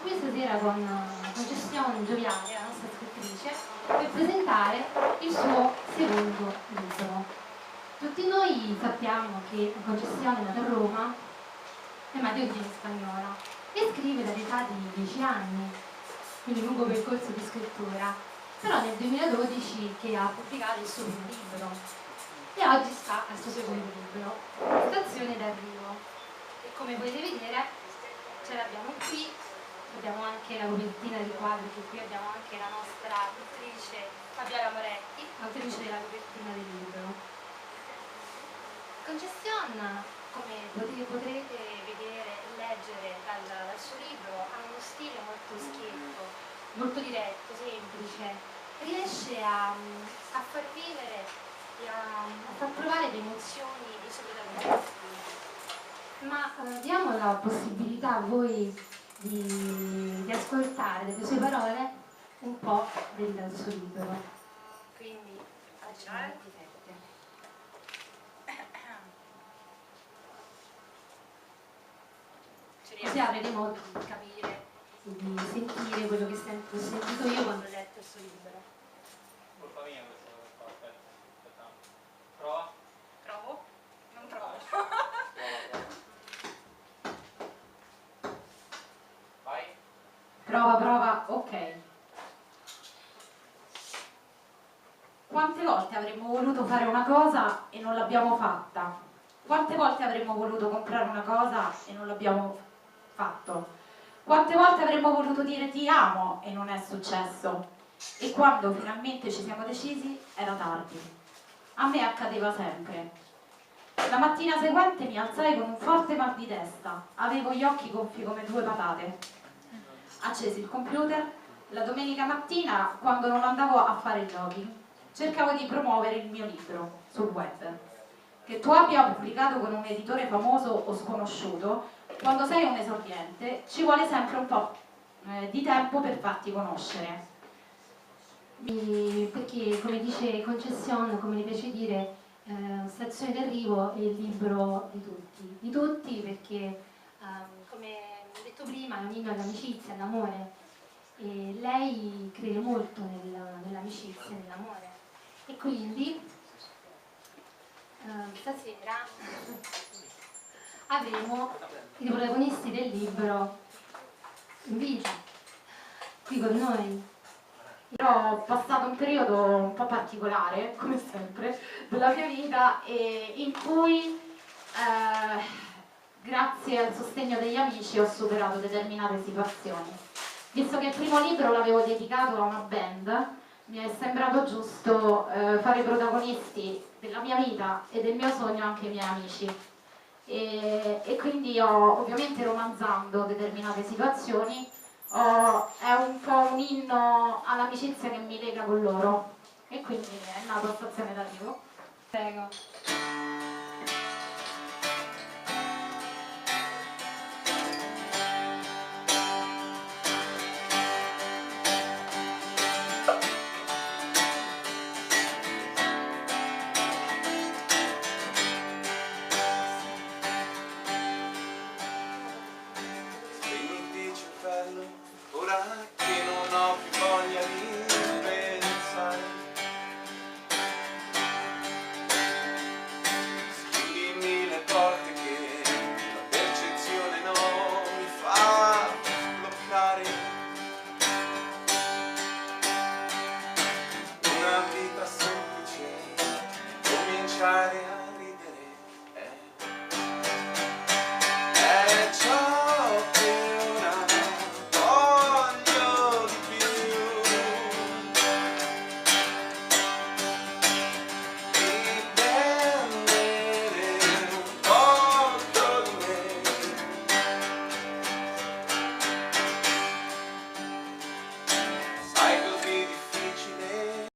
qui stasera con Concessione Gioviale, la nostra scrittrice, per presentare il suo secondo libro. Tutti noi sappiamo che Concessione è nata a Roma, ma di origine spagnola, e scrive dall'età di 10 anni, quindi un lungo percorso di scrittura, però nel 2012 che ha pubblicato il suo primo libro e oggi sta al suo secondo libro, Stazione d'arrivo. E come potete vedere ce l'abbiamo qui, abbiamo anche la copertina di quadri, che qui abbiamo anche la nostra pittrice Fabiola Moretti, autrice della copertina del libro. Concessione, come potrete vedere e leggere dal suo libro, ha uno stile molto schietto, molto diretto, semplice, riesce a far vivere e a far provare le emozioni dei suoi protagonisti. Ma diamo la possibilità a voi di ascoltare dalle sue parole un po' del suo libro. Quindi, pagina 27. Così avrete modo di capire, di sentire quello che ho sentito io quando ho letto il suo libro. Colpa mia questa cosa, aspetta. Prova. Provo? Non provo. Vai. Prova, ok. Quante volte avremmo voluto fare una cosa e non l'abbiamo fatta? Quante volte avremmo voluto comprare una cosa e non l'abbiamo fatto? Quante volte avremmo voluto dire ti amo e non è successo? E quando finalmente ci siamo decisi era tardi. A me accadeva sempre. La mattina seguente mi alzai con un forte mal di testa, avevo gli occhi gonfi come due patate. Accesi il computer, la domenica mattina, quando non andavo a fare il jogging, cercavo di promuovere il mio libro sul web. Che tu abbia pubblicato con un editore famoso o sconosciuto, quando sei un esordiente, ci vuole sempre un po' di tempo per farti conoscere. Perché, come dice Concessione, come le piace dire, Stazione d'arrivo è il libro di tutti perché, come ho detto prima, è un inno all'amicizia, all'amore, e lei crede molto nell'amicizia, nell'amore, e quindi stasera avremo i protagonisti del libro in vita, qui con noi. Io ho passato un periodo un po' particolare, come sempre, della mia vita in cui, grazie al sostegno degli amici, ho superato determinate situazioni. Visto che il primo libro l'avevo dedicato a una band, mi è sembrato giusto fare protagonisti della mia vita e del mio sogno anche i miei amici. E quindi ovviamente romanzando determinate situazioni, è un po' un inno all'amicizia che mi lega con loro, e quindi è nata Stazione d'arrivo. Prego. Ora che non ho più voglia di pensare, chiudimi le porte che la percezione non mi fa bloccare. Una vita semplice, cominciare